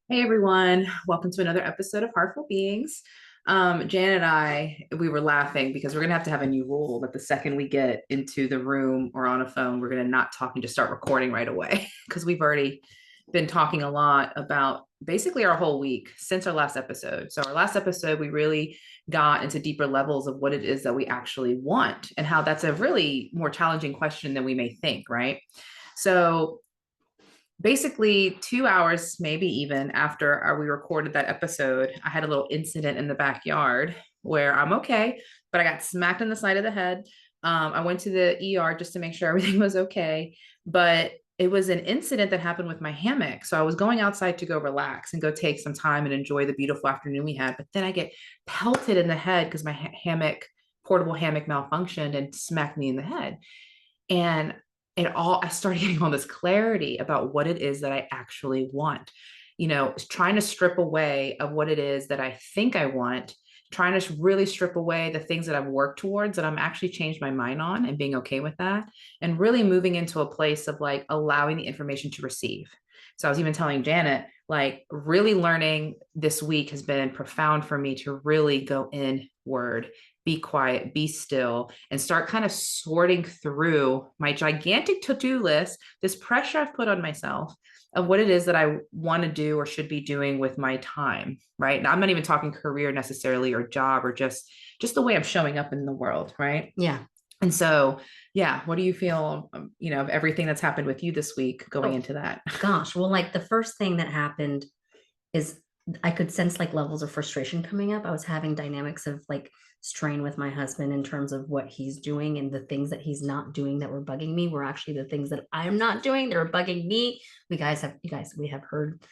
Hey everyone, welcome to another episode of Heartful Beings. Jan and we were laughing because we're gonna have a new rule that the second we get into the room or on a phone, we're gonna not talk and just start recording right away because we've already been talking a lot about basically our whole week since our last episode. So our last episode, we really got into deeper levels of what it is that we actually want and how that's a really more challenging question than we may think, right? So basically 2 hours, maybe even after we recorded that episode, I had a little incident in the backyard where I'm okay, but I got smacked in the side of the head. I went to the ER just to make sure everything was okay, but it was an incident that happened with my hammock. So I was going outside to go relax and go take some time and enjoy the beautiful afternoon we had. But then I get pelted in the head because my hammock, portable hammock malfunctioned and smacked me in the head. And I started getting all this clarity about what it is that I actually want, trying to strip away of what it is that I think I want, trying to really strip away the things that I've worked towards that I'm actually changed my mind on and being okay with that, and really moving into a place of like allowing the information to receive. So I was even telling Janet, like, really learning this week has been profound for me to really go inward, be quiet, be still, and start kind of sorting through my gigantic to-do list, this pressure I've put on myself of what it is that I want to do or should be doing with my time, right? Now, I'm not even talking career necessarily or job or just the way I'm showing up in the world, right? Yeah. And so, yeah, what do you feel, of everything that's happened with you this week going Oh into that? gosh. Well, like the first thing that happened is I could sense like levels of frustration coming up. I was having dynamics of like strain with my husband in terms of what he's doing, and the things that he's not doing that were bugging me were actually the things that I'm not doing that are bugging me. We have heard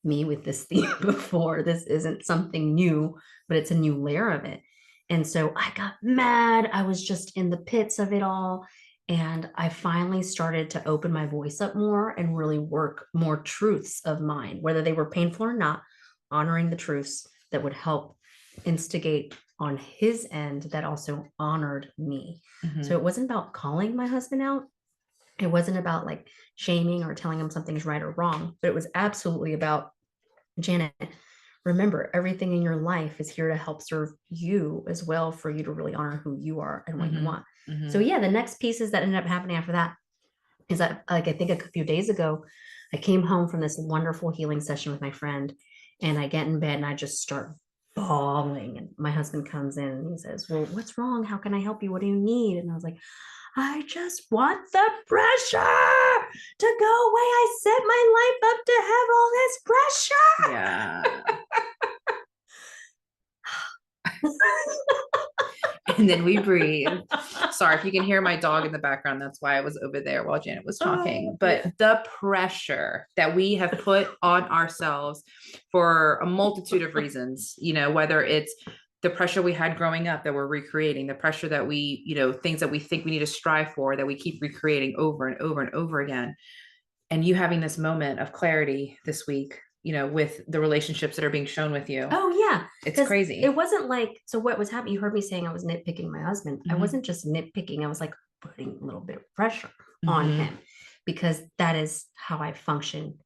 me with this theme before. This isn't something new, but it's a new layer of it. And so I got mad. I was just in the pits of it all. And I finally started to open my voice up more and really work more truths of mine, whether they were painful or not, honoring the truths that would help instigate on his end that also honored me. So Mm-hmm. it wasn't about calling my husband out. It wasn't about like shaming or telling him something's right or wrong, but it was absolutely about, Janet, remember, everything in your life is here to help serve you as well, for you to really honor who you are and what you Mm-hmm. want. So Mm-hmm. yeah, the next pieces that ended up happening after that is that, like, I think a few days ago, I came home from this wonderful healing session with my friend, and I get in bed and I just start bawling. And my husband comes in and he says, "Well, what's wrong? How can I help you? What do you need?" And I was like, "I just want the pressure to go away. I set my life up to have all this pressure." Yeah. And then we breathe. Sorry if you can hear my dog in the background. That's why I was over there while Janet was talking. Yeah. But the pressure that we have put on ourselves for a multitude of reasons, whether it's the pressure we had growing up that we're recreating, the pressure that things that we think we need to strive for that we keep recreating over and over and over again. And you having this moment of clarity this week, with the relationships that are being shown with you. Oh yeah, It's because it crazy. wasn't like, so what was happening. You heard me saying I was nitpicking my husband. I Mm-hmm. wasn't just nitpicking. I was like putting a little bit of pressure on Mm-hmm. him, because that is how I function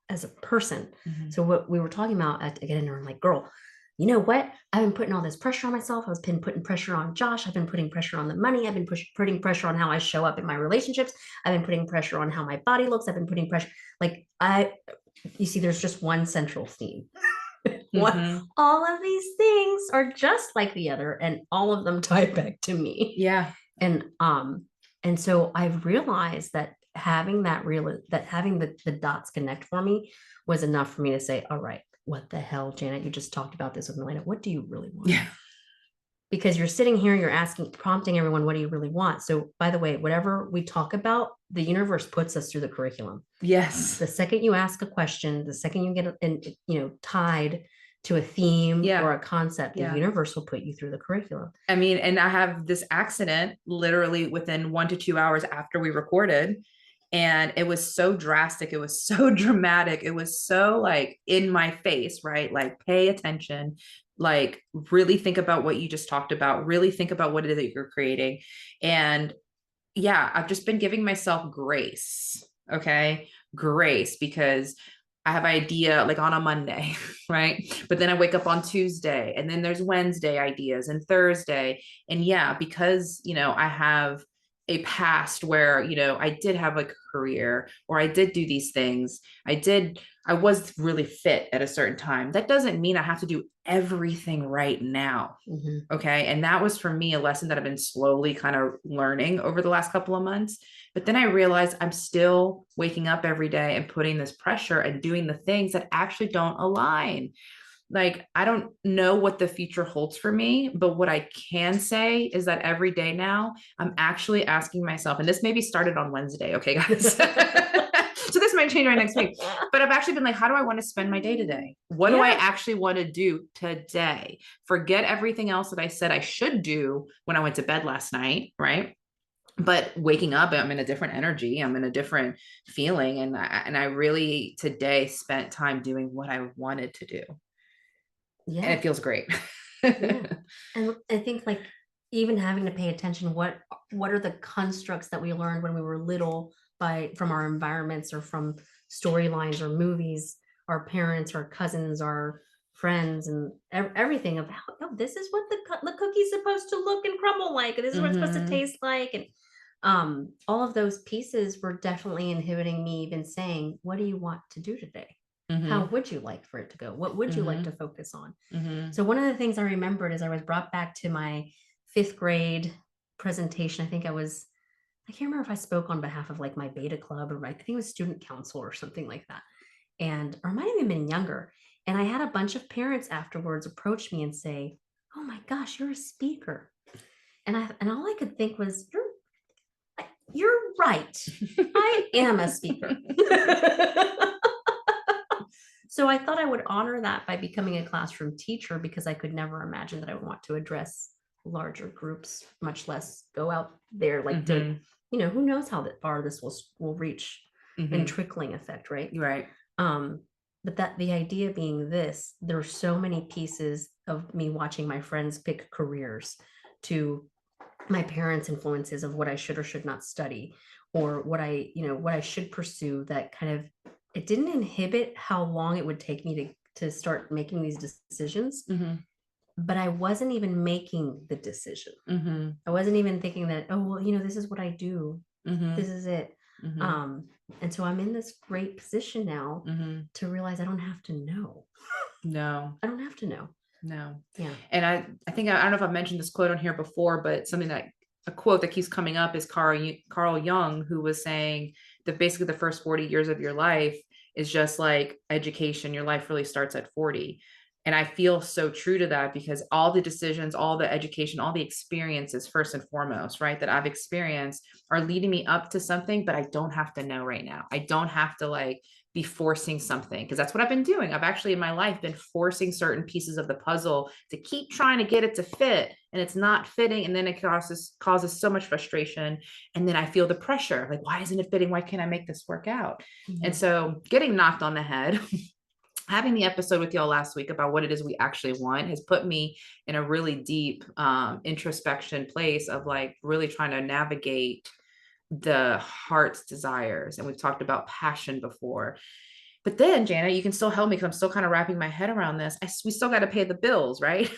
as a person. Mm-hmm. So what we were talking about at again, and I'm like, girl, you know what? I've been putting all this pressure on myself. I've been putting pressure on Josh. I've been putting pressure on the money. I've been putting pressure on how I show up in my relationships. I've been putting pressure on how my body looks. I've been putting pressure. Like you see, there's just one central theme. What, Mm-hmm. all of these things are just like the other, and all of them tie back to me. Yeah. And so I've realized that having the dots connect for me was enough for me to say, all right, what the hell, Janet, you just talked about this with Melina. What do you really want? Yeah. Because you're sitting here, you're asking, prompting everyone, what do you really want? So by the way, whatever we talk about, the universe puts us through the curriculum. Yes. The second you ask a question, the second you get tied to a theme or Yeah. a concept, the Yeah. universe will put you through the curriculum. I mean, and I have this accident literally within 1 to 2 hours after we recorded. And it was so drastic. It was so dramatic. It was so like in my face, right? Like, pay attention, like, really think about what you just talked about, really think about what it is that you're creating. And yeah, I've just been giving myself grace. Okay. Grace, because I have idea like on a Monday, right? But then I wake up on Tuesday, and then there's Wednesday ideas and Thursday. And yeah, because, I have a past where, I did have like a career, or I did do these things. I was really fit at a certain time. That doesn't mean I have to do everything right now. Mhm. Okay. And that was for me a lesson that I've been slowly kind of learning over the last couple of months. But then I realized I'm still waking up every day and putting this pressure and doing the things that actually don't align. Like, I don't know what the future holds for me, but what I can say is that every day now, I'm actually asking myself, and this maybe started on Wednesday, okay, guys? So this might change right next week. But I've actually been like, how do I want to spend my day today? What do I Yeah. actually want to do today? Forget everything else that I said I should do when I went to bed last night, right? But waking up, I'm in a different energy, I'm in a different feeling, and I really today spent time doing what I wanted to do, and Yeah. it feels great. Yeah. And I think like even having to pay attention, what are the constructs that we learned when we were little by from our environments or from storylines or movies, our parents, our cousins, our friends, and everything of how, oh, this is what the cookie's supposed to look and crumble like, and this is what it's supposed to Hmm. taste like. And all of those pieces were definitely inhibiting me even saying, what do you want to do today? How Hmm. would you like for it to go? What would you like to Hmm. focus on? Hmm. So one of the things I remembered is I was brought back to my fifth grade presentation. I can't remember if I spoke on behalf of like my beta club or I think it was student council or something like that. And, or I might have even been younger. And I had a bunch of parents afterwards approach me and say, oh my gosh, you're a speaker. And all I could think was, you're right. I am a speaker. So I thought I would honor that by becoming a classroom teacher because I could never imagine that I would want to address larger groups, much less go out there like to, Hmm. who knows how far this will reach in Hmm. trickling effect, right? Right. Um, but that the idea being this, there are so many pieces of me watching my friends pick careers to my parents' influences of what I should or should not study or what I should pursue that kind of it didn't inhibit how long it would take me to start making these decisions, Hmm. but I wasn't even making the decision. Hmm. I wasn't even thinking that, oh well, this is what I do. This Hmm. is it. Hmm. Um, and so I'm in this great position now Hmm. to realize I don't have to know. No. I don't have to know. No. Yeah. And I think I don't know if I've mentioned this quote on here before, but something that a quote that keeps coming up is Carl Jung, who was saying that basically the first 40 years of your life is just like education. Your life really starts at 40. And I feel so true to that because all the decisions, all the education, all the experiences, first and foremost, right, that I've experienced are leading me up to something, but I don't have to know right now. I don't have to like be forcing something because that's what I've been doing. I've actually in my life been forcing certain pieces of the puzzle to keep trying to get it to fit, and it's not fitting, and then it causes so much frustration, and then I feel the pressure like, why isn't it fitting? Why can't I make this work out? And Mhm. so getting knocked on the head having the episode with y'all last week about what it is we actually want has put me in a really deep introspection place of like really trying to navigate the heart's desires. And we've talked about passion before. But then, Janet, you can still help me because I'm still kind of wrapping my head around this. We still got to pay the bills, right?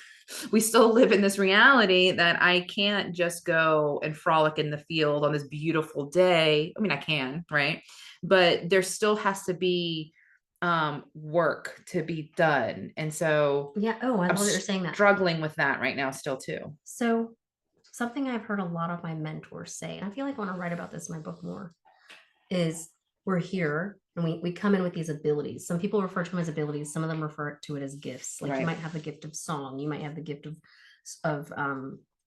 We still live in this reality that I can't just go and frolic in the field on this beautiful day. I mean, I can, right? But there still has to be work to be done. And so Yeah. Oh, I I'm love that you're saying that. struggling with that right now still too. So something I've heard a lot of my mentors say, and I feel like I want to write about this in my book more, is we're here and we come in with these abilities. Some people refer to them as abilities, some of them refer to it as gifts. Like you Right. might have the gift of song, you might have the gift of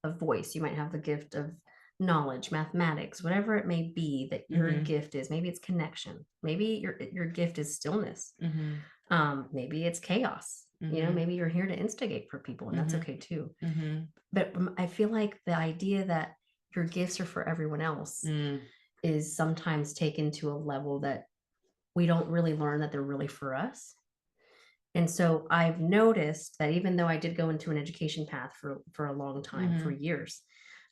voice, you might have the gift of knowledge, mathematics, whatever it may be that your Mm-hmm. gift is. Maybe it's connection, maybe your gift is stillness, Mm-hmm. maybe it's chaos. Mm-hmm. Maybe you're here to instigate for people, and that's Mm-hmm. okay too. Mm-hmm. But I feel like the idea that your gifts are for everyone else Mm. is sometimes taken to a level that we don't really learn that they're really for us. And so I've noticed that even though I did go into an education path for a long time, for Mm-hmm. years,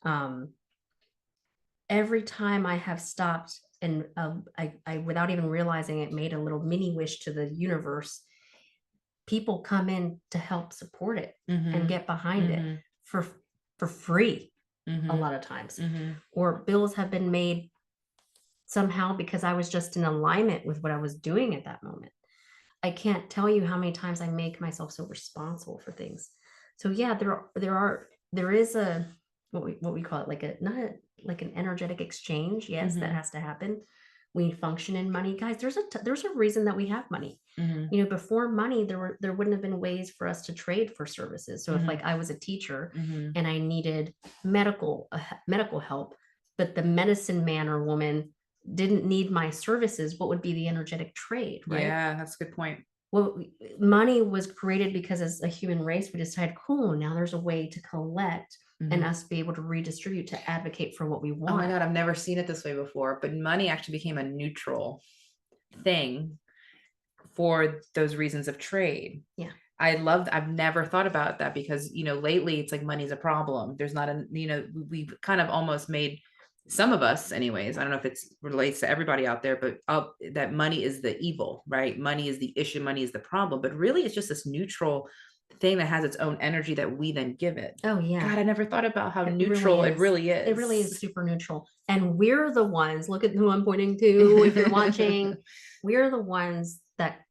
um, every time I have stopped and I, without even realizing it, made a little mini wish to the universe. People come in to help support it and get behind it for free a lot of times, or bills have been made somehow because I was just in alignment with what I was doing at that moment. I can't tell you how many times I make myself so responsible for things. So yeah, there is a, what we call it, like a, not a, like an energetic exchange. Yes, that has to happen. We function in money, guys. There's a reason that we have money. You know, before money, there wouldn't have been ways for us to trade for services. So if like I was a teacher and I needed medical help, but the medicine man or woman didn't need my services, what would be the energetic trade, right? Yeah, that's a good point. Well, money was created because as a human race, we decided, cool, now there's a way to collect and us be able to redistribute, to advocate for what we want. Oh my God, I've never seen it this way before, but money actually became a neutral thing for those reasons of trade. Yeah. I've never thought about that because, you know, lately it's like money's a problem. There's not a, you know, we've kind of almost made, some of us anyways, I don't know if it's relates to everybody out there, but that money is the evil, right? Money is the issue, money is the problem, but really it's just this neutral thing that has its own energy that we then give it. Oh yeah. God, I never thought about how neutral it really is. It really is super neutral. And we're the ones, look at who I'm pointing to if you're watching, we're the ones that,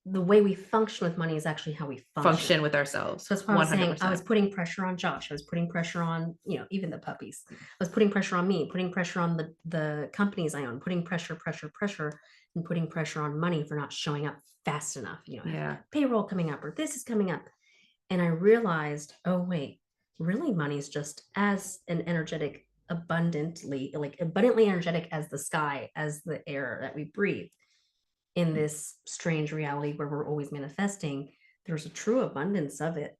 the way we function with money is actually how we function with ourselves. So that's why I was saying, I was putting pressure on Josh. I was putting pressure on, you know, even the puppies. I was putting pressure on me, putting pressure on the companies I own, putting pressure, and putting pressure on money for not showing up fast enough. You know, payroll coming up or this is coming up. And I realized, oh wait, really money is just as an energetic, abundantly energetic as the sky, as the air that we breathe. In this strange reality where we're always manifesting, there's a true abundance of it.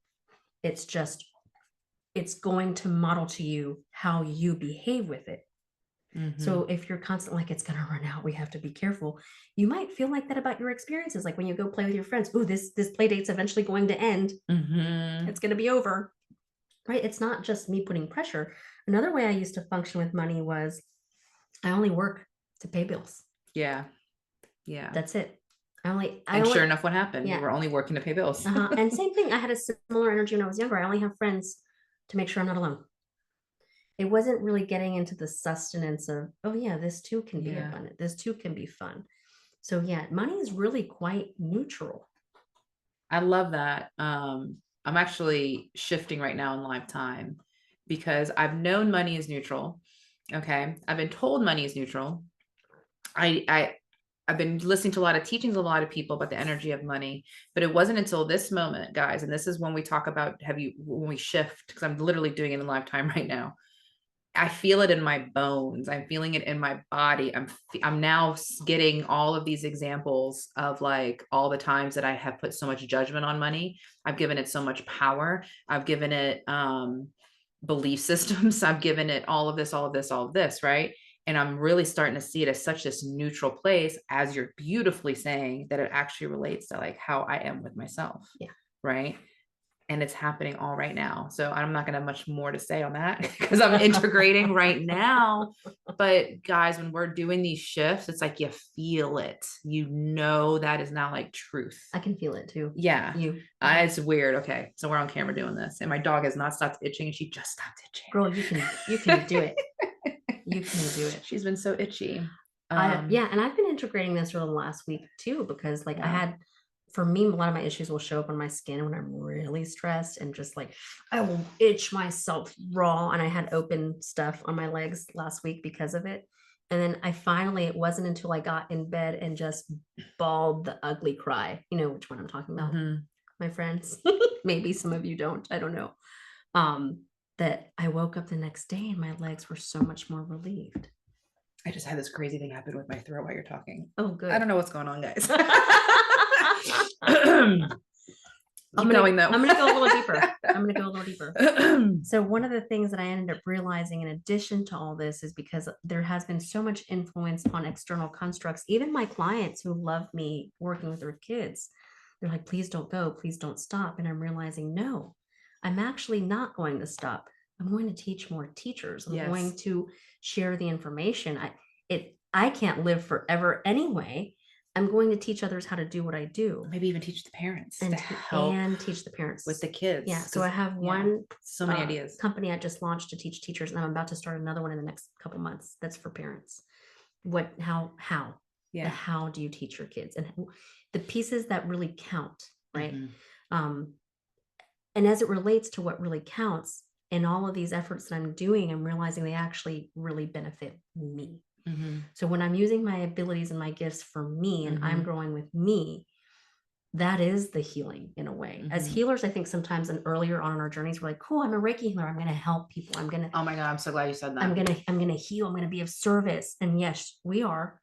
It's just, it's going to model to you how you behave with it. So if you're constantly like, it's going to run out, we have to be careful. You might feel like that about your experiences. Like when you go play with your friends, oh, this play date's eventually going to end. It's going to be over, right? It's not just me putting pressure. Another way I used to function with money was I only work to pay bills. Yeah. That's it. Sure enough, what happened? Yeah. We were only working to pay bills. And same thing. I had a similar energy when I was younger. I only have friends to make sure I'm not alone. It wasn't really getting into the sustenance of, oh yeah, this too can be abundant. This too can be fun. So yeah, money is really quite neutral. I love that. I'm actually shifting right now in lifetime because I've known money is neutral. Okay. I've been told money is neutral. I've been listening to a lot of teachings, a lot of people about the energy of money, but it wasn't until this moment, guys. And this is when we talk about, when we shift, because I'm literally doing it in lifetime right now. I feel it in my bones. I'm feeling it in my body. I'm now getting all of these examples of like all the times that I have put so much judgment on money. I've given it so much power. I've given it belief systems. I've given it all of this, right? And I'm really starting to see it as such this neutral place, as you're beautifully saying, that it actually relates to like how I am with myself. Yeah. Right. And it's happening all right now. So I'm not going to have much more to say on that because I'm integrating right now. But guys, when we're doing these shifts, it's like you feel it. You know that is now like truth. I can feel it too. Yeah. It's weird. Okay. So we're on camera doing this. And my dog has not stopped itching and she just stopped itching. Girl, you can do it. You can do it. She's been so itchy. Yeah. And I've been integrating this over the last week too, because like for me, a lot of my issues will show up on my skin when I'm really stressed and just like, I will itch myself raw. And I had open stuff on my legs last week because of it. And then it wasn't until I got in bed and just bawled the ugly cry. You know which one I'm talking about, my friends. Maybe some of you don't, I don't know. That I woke up the next day and my legs were so much more relieved. I just had this crazy thing happen with my throat while you're talking. Oh, good. I don't know what's going on, guys. I'm going to go a little deeper. So one of the things that I ended up realizing in addition to all this is because there has been so much influence on external constructs, even my clients who love me working with their kids, they're like, please don't go, please don't stop. And I'm realizing, no, I'm actually not going to stop. I'm going to teach more teachers. I'm going to share the information. I can't live forever anyway. I'm going to teach others how to do what I do Maybe even teach the parents to and help teach the with parents. the kids. Yeah. So I Because, have yeah, one so many ideas. company I just launched to teach teachers, and I'm about to start another one in the next couple months. That's for parents. Yeah. How do you teach your kids, and the pieces that really count, right? Mhm. Um, and as it relates to what really counts in all of these efforts that I'm doing, I'm realizing they actually really benefit me. Mhm. So when I'm using my abilities and my gifts for me and I'm Mhm. growing with me, that is the healing in a way. As Mhm. healers, I think sometimes and earlier on in our journeys, we're like, cool, I'm a Reiki healer. I'm gonna help people. Oh my God, I'm so glad you said I'm that. gonna, I'm gonna heal. I'm gonna be of service. And yes, we are,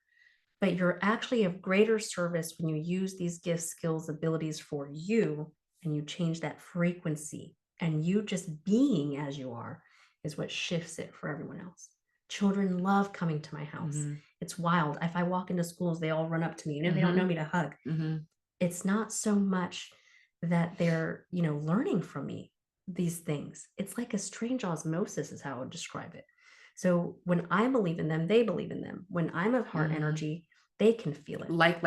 but you're actually of greater service when you use these gifts, skills, abilities for you and you change that frequency. And you just being as you are is what shifts it for everyone else. Children love coming to my house. Mhm. It's wild. If I walk into schools, they all run up to me. They don't know Mhm. me to hug. Mhm. It's not so much that they're, learning from me these things. It's like a strange osmosis, is how I would describe it. So when I believe in them, they believe in them. When I'm of heart Mhm. energy, they can feel it. Like.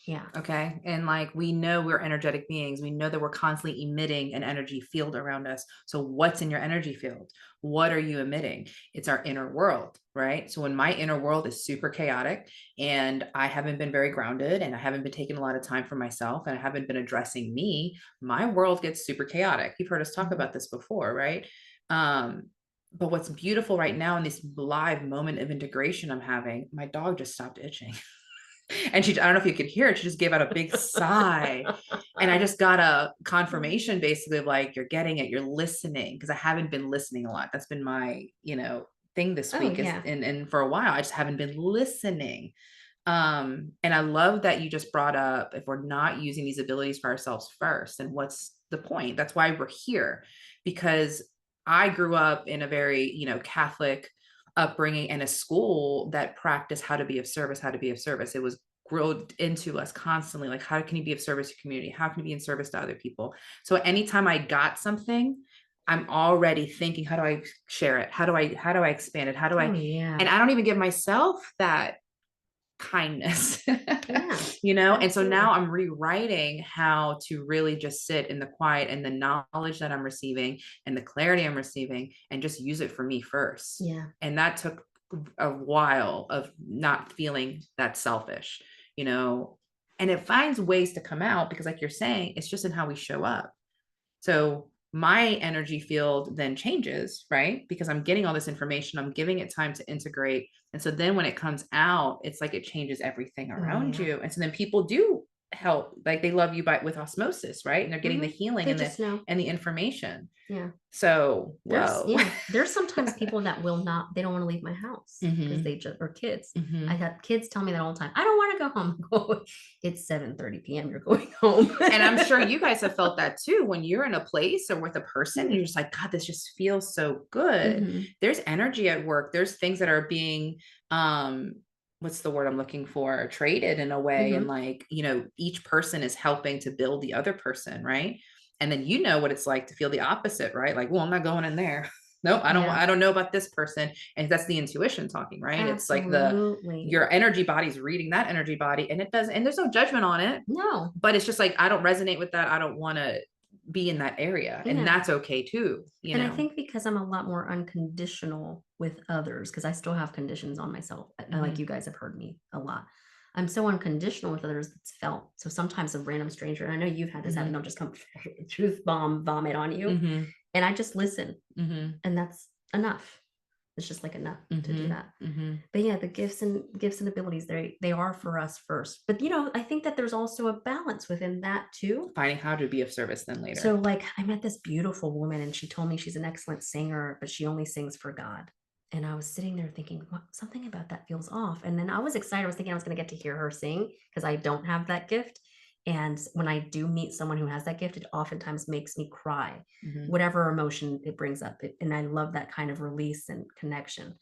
Yeah. Okay. And like we know we're energetic beings. We know that we're constantly emitting an energy field around us. So, what's in your energy field? What are you emitting? It's our inner world, right? So, when my inner world is super chaotic and I haven't been very grounded and I haven't been taking a lot of time for myself and I haven't been addressing me, my world gets super chaotic. You've heard us talk Mhm. about this before, right? Um, but what's beautiful right now in this live moment of integration I'm having, my dog just stopped itching. And I don't know if you could hear it, she just gave out a big sigh. And I just got a confirmation basically of like, you're getting it, you're listening. Cause I haven't been listening a lot. That's been my, thing this Oh, week is, yeah. and for a while, I just haven't been listening. And I love that you just brought up if we're not using these abilities for ourselves first, and what's the point? That's why we're here. Because I grew up in a very, Catholic upbringing and a school that practiced how to be of service, how to be of service. It was grilled into us constantly, like, how can you be of service to community? How can you be in service to other people? So anytime I got something, I'm already thinking, how do I share it? How do I expand it? Oh, And yeah. I don't even give myself that kindness. Yeah. And so now Absolutely. I'm rewriting how to really just sit in the quiet and the knowledge that I'm receiving and the clarity I'm receiving and just use it for me first. Yeah. And that took a while of not feeling that selfish, you know and it finds ways to come out because, like you're saying, it's just in how we show up. So my energy field then changes, right? Because I'm getting all this information, I'm giving it time to integrate. And so then when it comes out, it's like it changes everything Oh, around yeah. you. And so then people do help, like they love you by with osmosis, right? And they're getting the Mhm. healing They and the just know. and the information. Yeah. So, There's whoa. yeah, there's sometimes people that will not they don't wanna leave my house because Hmm. they just or kids. I Hmm. have kids tell me that all the time, "I don't wanna go home." Go, "It's 7:30 PM, you're going home." And I'm sure you guys have felt that too when you're in a place or with a person and Yeah. you're just like, God, this just feels so good. Mhm. There's energy at work. There's things that are being, um, what's the word I'm looking for? Traded in a way. And Mhm. like, each person is helping to build the other person, right? And then you know what it's like to feel the opposite, right? Like, well, I'm not going in there. Nope, Yeah. I don't know about this person. And that's the intuition talking, right? It's like Absolutely. your energy body's reading that energy body, and it does, and there's no judgment on it, No. but it's just like I don't resonate with that. I don't want to be in that area, and Yeah. that's okay too, And I think because I'm a lot more unconditional with others, because I still have conditions on myself, like Hmm. you guys have heard me a lot. I'm so unconditional with others, it's felt. So sometimes a random stranger, and I know you've had this happen, Hmm. they'll just come truth bomb vomit on you. Hmm. And I just listen, Hmm. and that's enough. It's just like enough to do Hmm. that. Hmm. But yeah, the gifts and abilities, they are for us first. But I think that there's also a balance within that too. Finding how to be of service then So later. like I met this beautiful woman and she told me she's an excellent singer, but she only sings for God. And I was sitting there thinking, what, something about that feels off. And then I was excited. I was thinking I was going to get to hear her sing because I don't have that gift. And when I do meet someone who has that gift, it oftentimes makes me cry, Hmm. whatever emotion it brings up. And I love that kind of release and connection.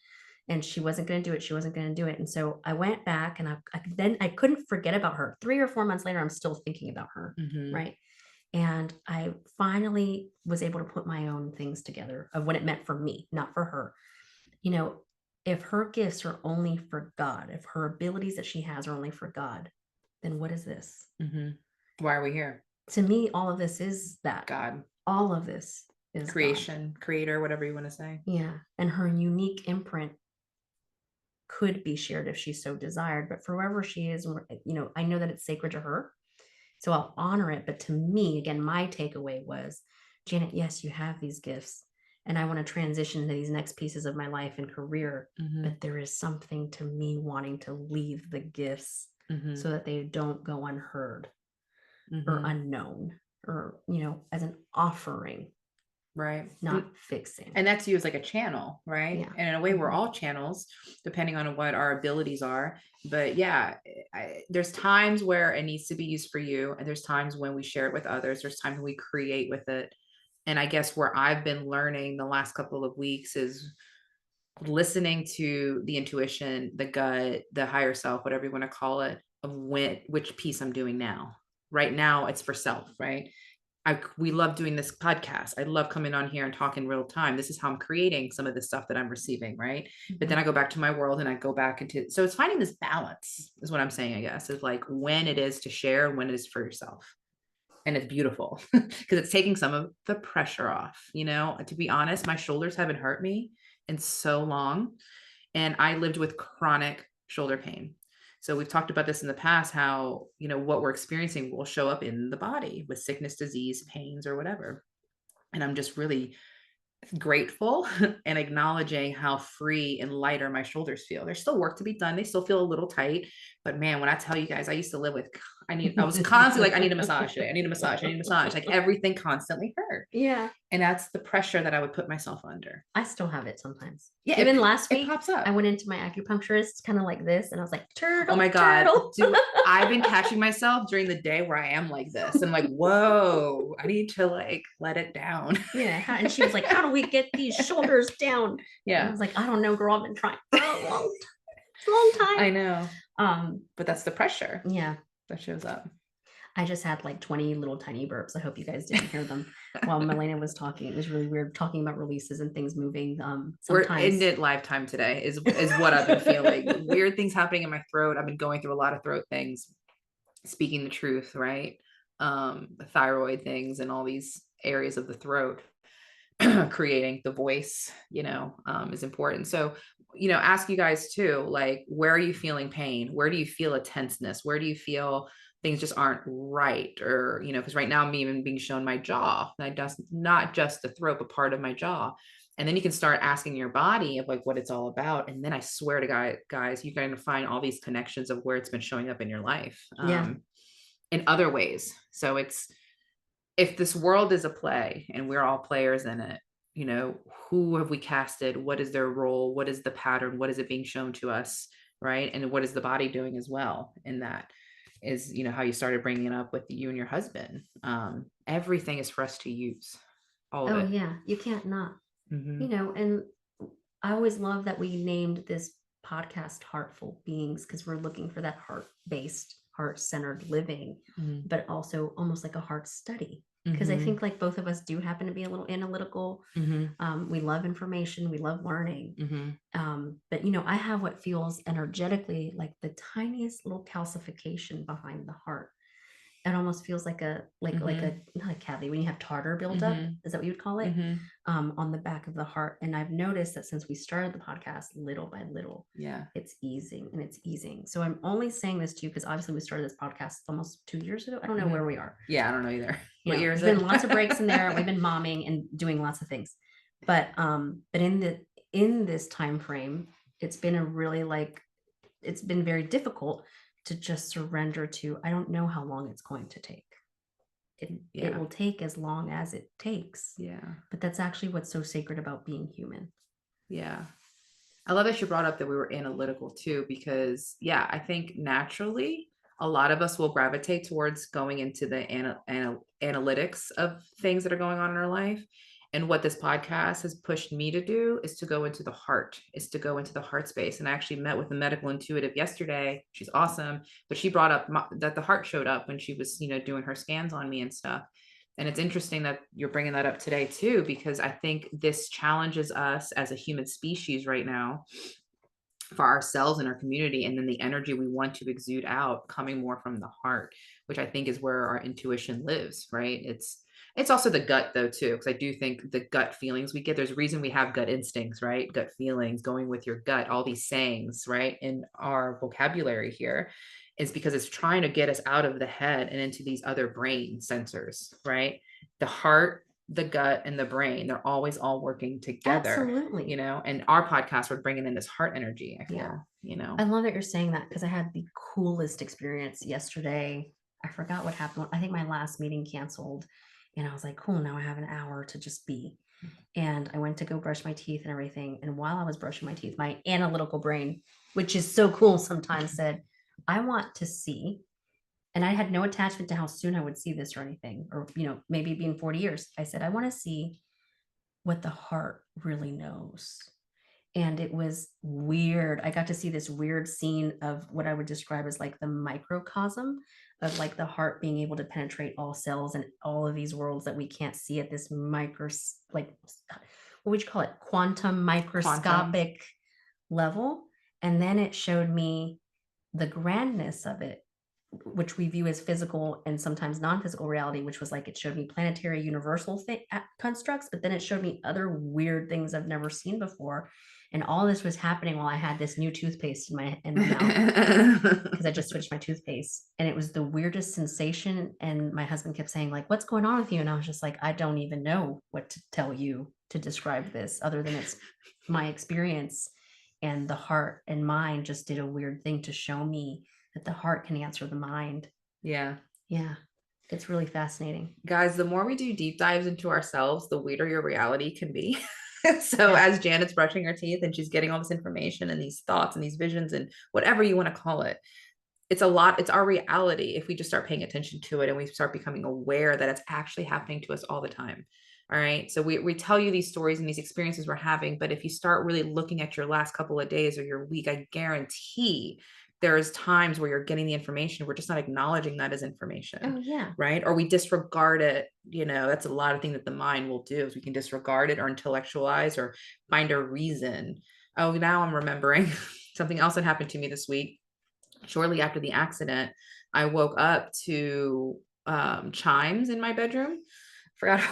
And she wasn't going to do it. She wasn't going to do it. And so I went back and then I couldn't forget about her. 3 or 4 months later, I'm still thinking about her. Hmm. Right. And I finally was able to put my own things together of what it meant for me, not for her. You know, If her gifts are only for God, if her abilities that she has are only for God, then what is this? Why are we here? To me, all of this is that. God. All of this is Creation, God. creator, whatever you want to say. Yeah. And her unique imprint could be shared if she so desired, but for wherever she is, I know that it's sacred to her. So I'll honor it. But to me, again, my takeaway was, Janet, yes, you have these gifts, and I want to transition to these next pieces of my life and career. But there is something to me wanting to leave the gifts so that they don't go unheard or unknown, or, as an offering, Right. not fixing. And that's you as like a channel, right? Yeah. And in a way, we're all channels, depending on what our abilities are. But yeah, there's times where it needs to be used for you, and there's times when we share it with others. There's times when we create with it. And I guess where I've been learning the last couple of weeks is listening to the intuition, the gut, the higher self, whatever you want to call it, of which piece I'm doing now. Right now, it's for self, right? We love doing this podcast. I love coming on here and talking real time. This is how I'm creating some of the stuff that I'm receiving, right? But then I go back to my world and I go back into, so it's finding this balance is what I'm saying, I guess, is like when it is to share and when it is for yourself. And it's beautiful because it's taking some of the pressure off. To be honest, my shoulders haven't hurt me in so long. And I lived with chronic shoulder pain. So we've talked about this in the past, how, what we're experiencing will show up in the body with sickness, disease, pains, or whatever. And I'm just really grateful and acknowledging how free and lighter my shoulders feel. There's still work to be done. They still feel a little tight, but man, when I tell you guys, I used to live with, I was constantly like, I need a massage today. I need a massage. I need a massage. Like everything constantly hurt. Yeah. And that's the pressure that I would put myself under. I still have it sometimes. Yeah. Even last week, it pops up. I went into my acupuncturist kind of like this, and I was like, turtle. Oh my God. Turtle. Dude, I've been catching myself during the day where I am like this. I'm like, whoa, I need to like let it down. Yeah. And she was like, how do we get these shoulders down? Yeah. And I was like, I don't know, girl. I've been trying for a long time. I know. But that's the pressure. Yeah. That shows up. I just had like 20 little tiny burps. I hope you guys didn't hear them while Melena was talking. It was really weird talking about releases and things moving. We're in it live time today is what I've been feeling. Weird things happening in my throat. I've been going through a lot of throat things, speaking the truth, right? The thyroid things and all these areas of the throat. Creating the voice, is important. So, ask you guys too, like, where are you feeling pain? Where do you feel a tenseness? Where do you feel things just aren't right? Or, because right now I'm even being shown my jaw, and not just the throat, but part of my jaw. And then you can start asking your body of like what it's all about. And then I swear to guys, you're going to find all these connections of where it's been showing up in your life, in other ways. So if this world is a play and we're all players in it, who have we casted? What is their role? What is the pattern? What is it being shown to us? Right. And what is the body doing as well? And that is, how you started bringing it up with you and your husband. Everything is for us to use. All of it. Yeah. You can't not, and I always love that we named this podcast Heartful Beings, because we're looking for that heart-based, heart-centered living, but also almost like a heart study. Because I think like both of us do happen to be a little analytical. We love information, we love learning. But I have what feels energetically like the tiniest little calcification behind the heart. It almost feels like like a not a cavity, when you have tartar buildup, is that what you would call it? On the back of the heart. And I've noticed that since we started the podcast, little by little, it's easing. So I'm only saying this to you because obviously we started this podcast almost 2 years ago. I don't know where we are. Yeah, I don't know either. What year is it? There's been lots of breaks in there. We've been momming and doing lots of things, but in this time frame, it's been it's been very difficult to just surrender to, I don't know how long it's going to take. It will take as long as it takes. Yeah. But that's actually what's so sacred about being human. Yeah. I love that you brought up that we were analytical too, because I think naturally a lot of us will gravitate towards going into the analytics of things that are going on in our life. And what this podcast has pushed me to do is to go into the heart, space. And I actually met with a medical intuitive yesterday. She's awesome. But she brought up that the heart showed up when she was, doing her scans on me and stuff. And it's interesting that you're bringing that up today too, because I think this challenges us as a human species right now for ourselves and our community, and then the energy we want to exude out coming more from the heart, which I think is where our intuition lives, right? It's also the gut though too, because I do think the gut feelings we get, there's a reason we have gut instincts, right? Gut feelings, going with your gut, all these sayings, right, in our vocabulary here, is because it's trying to get us out of the head and into these other brain sensors, right? The heart, the gut, and the brain, they're always all working together, Absolutely. and our podcast, we're bringing in this heart energy, I Yeah. feel, I love that you're saying that, because I had the coolest experience yesterday. I forgot what happened. I think my last meeting canceled, and I was like, cool, now I have an hour to just be. And I went to go brush my teeth and everything. And while I was brushing my teeth, my analytical brain, which is so cool sometimes, said, I want to see. And I had no attachment to how soon I would see this or anything, or, maybe being 40 years. I said, I want to see what the heart really knows. And it was weird. I got to see this weird scene of what I would describe as like the microcosm of like the heart being able to penetrate all cells and all of these worlds that we can't see at this like, what would you call it? Quantum quantum. microscopic level. And then it showed me the grandness of it, which we view as physical and sometimes non-physical reality, which was like, it showed me planetary universal constructs, but then it showed me other weird things I've never seen before. And all this was happening while I had this new toothpaste in my mouth, because I just switched my toothpaste, and it was the weirdest sensation. And my husband kept saying, like, what's going on with you? And I was just like, I don't even know what to tell you to describe this, other than it's my experience. And the heart and mind just did a weird thing to show me that the heart can answer the mind. Yeah. Yeah. It's really fascinating. Guys, the more we do deep dives into ourselves, the weirder your reality can be. So Yeah. as Janet's brushing her teeth and she's getting all this information and these thoughts and these visions and whatever you want to call it, it's a lot. It's our reality if we just start paying attention to it and we start becoming aware that it's actually happening to us all the time. All right. So we tell you these stories and these experiences we're having, but if you start really looking at your last couple of days or your week, I guarantee there's times where you're getting the information, we're just not acknowledging that as information. Oh, yeah. Right. Or we disregard it. That's a lot of things that the mind will do, is we can disregard it or intellectualize or find a reason. Oh, now I'm remembering something else that happened to me this week. Shortly after the accident, I woke up to chimes in my bedroom. Forgot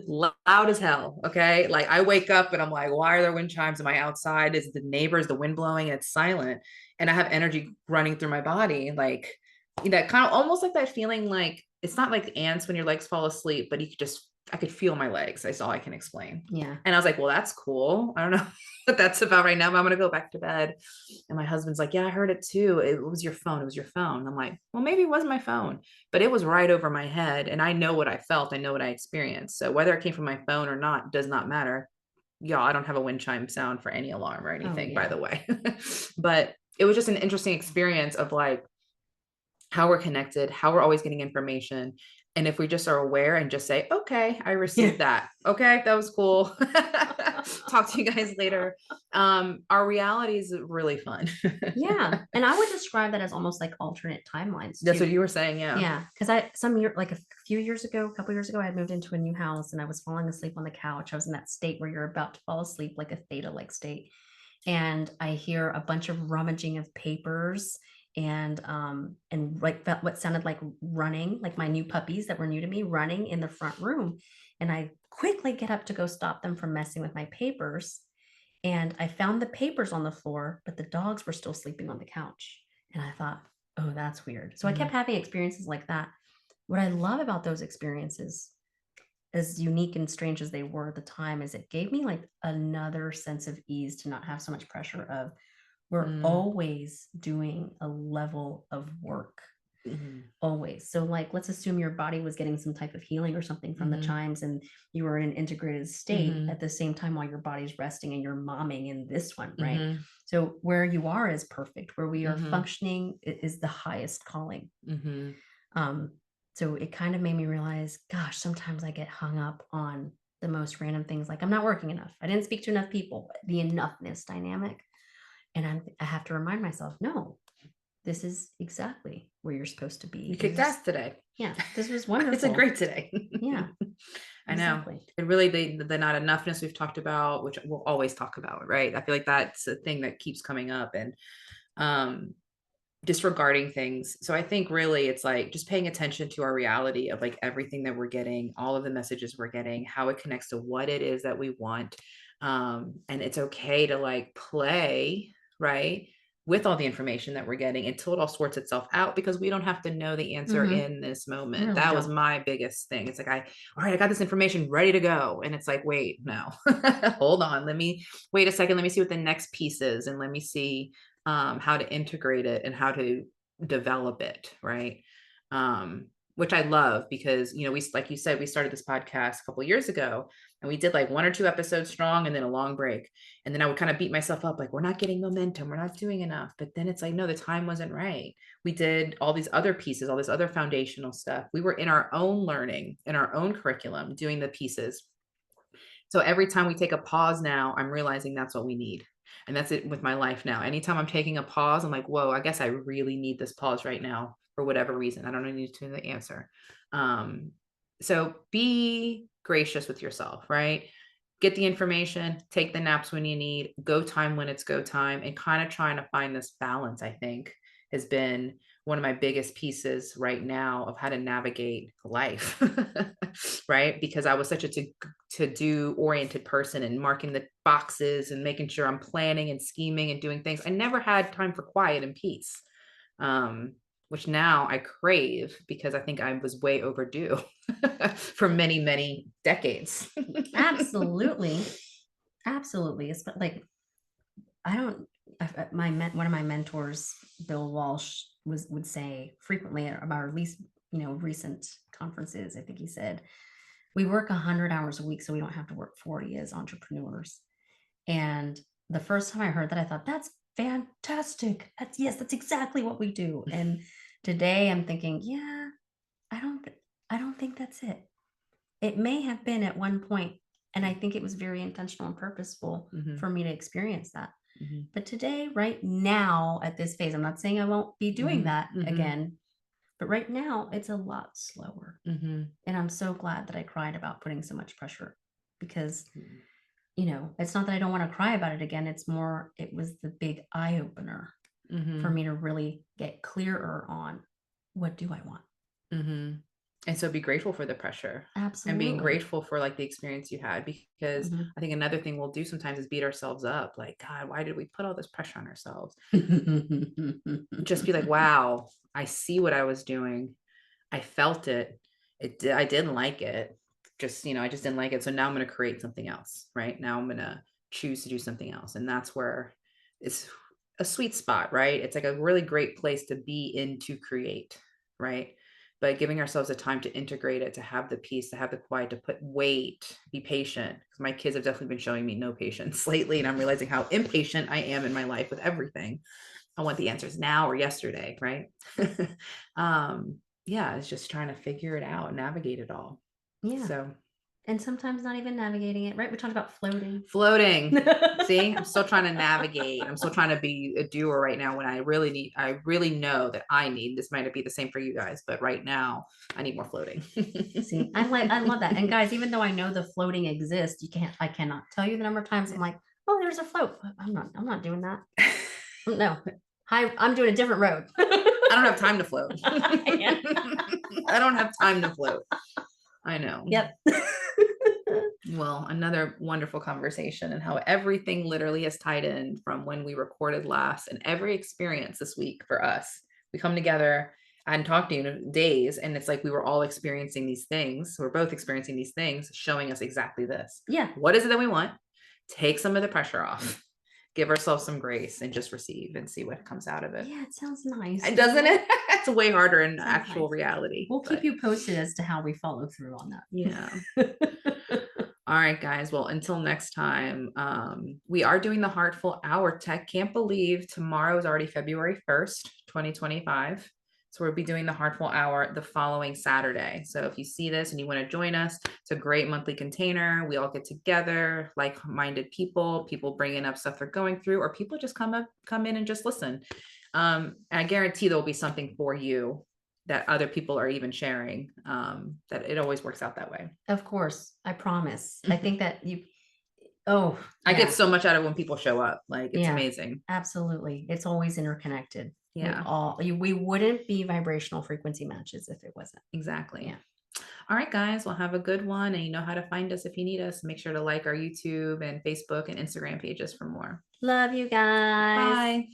loud as hell. Okay. Like I wake up and I'm like, why are there wind chimes? Am I outside? Is the neighbors, the wind blowing? And it's silent. And I have energy running through my body. Like that kind of almost like that feeling, like it's not like ants when your legs fall asleep, but I could feel my legs. That's all I can explain. Yeah. And I was like, well, that's cool. I don't know what that's about right now, but I'm going to go back to bed. And my husband's like, yeah, I heard it too. It was your phone. It was your phone. I'm like, well, maybe it was my phone, but it was right over my head. And I know what I felt. I know what I experienced. So whether it came from my phone or not does not matter. Y'all, I don't have a wind chime sound for any alarm or anything, by the way. But it was just an interesting experience of like how we're connected, how we're always getting information. And if we just are aware and just say, okay, I received that. Okay, that was cool. Talk to you guys later. Our reality is really fun. Yeah. And I would describe that as almost like alternate timelines That's too. what you were saying. Yeah. Yeah. Because like a few years ago, a couple years ago, I had moved into a new house and I was falling asleep on the couch. I was in that state where you're about to fall asleep, like a theta like state. And I hear a bunch of rummaging of papers and like what sounded like running, like my new puppies that were new to me running in the front room. And I quickly get up to go stop them from messing with my papers. And I found the papers on the floor, but the dogs were still sleeping on the couch. And I thought, oh, that's weird. So I kept having experiences like that. What I love about those experiences, as unique and strange as they were at the time, is it gave me like another sense of ease to not have so much pressure of we're always doing a level of work. Always. So like, let's assume your body was getting some type of healing or something from the chimes and you were in an integrated state at the same time while your body's resting and you're momming in this one, right? So where you are is perfect. Where we are functioning is the highest calling. So it kind of made me realize, gosh, sometimes I get hung up on the most random things, like I'm not working enough. I didn't speak to enough people, the enoughness dynamic. And I have to remind myself, no, this is exactly where you're supposed to be. You kicked ass today. Yeah, this was wonderful. It's a great today. Yeah. I know. Exactly. And really the not enoughness we've talked about, which we'll always talk about, right? I feel like that's a thing that keeps coming up, and um disregarding things. So I think really it's like just paying attention to our reality of like everything that we're getting, all of the messages we're getting, how it connects to what it is that we want. And it's okay to like play, right? With all the information that we're getting until it all sorts itself out, because we don't have to know the answer Mm-hmm. in this You moment. really That was don't. my biggest thing. It's like, all right, I got this information ready to go. And it's like, wait, no, hold on. Let me wait a second. Let me see what the next piece is. And let me see how to integrate it and how to develop it, right? Which I love because, you know, we, like you said, we started this podcast a couple of years ago, and we did like 1 or 2 episodes strong and then a long break. And then I would kind of beat myself up like, we're not getting momentum, we're not doing enough. But then it's like, no, the time wasn't right. We did all these other pieces, all this other foundational stuff. We were in our own learning, in our own curriculum, doing the pieces. So every time we take a pause now, I'm realizing that's what we need. And that's it with my life now. Anytime I'm taking a pause, I'm like, whoa, I guess I really need this pause right now for whatever reason. I don't need to know the answer. Um, so be gracious with yourself, right? Get the information, take the naps when you need, go time when it's go time, and kind of trying to find this balance, I think, has been one of my biggest pieces right now of how to navigate life. Right? Because I was such a to do oriented person and marking the boxes and making sure I'm planning and scheming and doing things. I never had time for quiet and peace. Um, which now I crave because I think I was way overdue for many, many decades. Absolutely. Absolutely. It's like, I don't, one of my mentors, Bill Walsh, would say frequently at our least, recent conferences. I think he said, we work 100 hours a week, so we don't have to work 40 as entrepreneurs. And the first time I heard that, I thought, that's fantastic. That's exactly what we do. And today I'm thinking, yeah, I don't think that's it. It may have been at one point, and I think it was very intentional and purposeful for me to experience that. But today, right now, at this phase, I'm not saying I won't be doing that again, but right now it's a lot slower. And I'm so glad that I cried about putting so much pressure, because it's not that I don't want to cry about it again. It's more, it was the big eye opener for me to really get clearer on what do I want. And so be grateful for the pressure. Absolutely. And being grateful for like the experience you had, because I think another thing we'll do sometimes is beat ourselves up. Like, God, why did we put all this pressure on ourselves? Just be like, wow, I see what I was doing. I felt it. I didn't like it. I just didn't like it. So now I'm going to create something else, right? Now I'm going to choose to do something else. And that's where it's a sweet spot, right? It's like a really great place to be in, to create, right? But giving ourselves the time to integrate it, to have the peace, to have the quiet, to wait, be patient. Because my kids have definitely been showing me no patience lately. And I'm realizing how impatient I am in my life with everything. I want the answers now or yesterday, right? Yeah, it's just trying to figure it out, navigate it all. Yeah. So, and sometimes not even navigating it, right? We talked about floating. See, I'm still trying to navigate. I'm still trying to be a doer right now when I really know that this might be the same for you guys, but right now I need more floating. See, I love that. And guys, even though I know the floating exists, I cannot tell you the number of times I'm like, oh, there's a float. I'm not doing that. No, I'm doing a different road. I don't have time to float. I don't have time to float. I know. Yep. Well, another wonderful conversation, and how everything literally is tied in from when we recorded last, and every experience this week for us. We come together and talk to you in days, and it's like we were all experiencing these things. We're both experiencing these things, showing us exactly this. Yeah. What is it that we want? Take some of the pressure off. Give ourselves some grace and just receive and see what comes out of it. Yeah, it sounds nice. And doesn't it? It's way harder in actual reality. We'll keep you posted as to how we follow through on that. Yeah. All right, guys. Well, until next time, we are doing the Heartful Hour Tech. Can't believe tomorrow is already February 1st, 2025. So we'll be doing the Heartful Hour the following Saturday. So if you see this and you want to join us, it's a great monthly container. We all get together, like-minded people bringing up stuff they're going through, or people just come in and just listen. I guarantee there'll be something for you that other people are even sharing, that it always works out that way. Of course, I promise. I think that oh, I get yeah, so much out of when people show up. Like, it's yeah, amazing. absolutely. It's always interconnected. Yeah, We wouldn't be vibrational frequency matches if it wasn't. exactly. Yeah. All right, guys. Well, have a good one. And you know how to find us if you need us. Make sure to like our YouTube and Facebook and Instagram pages for more. Love you guys. Bye.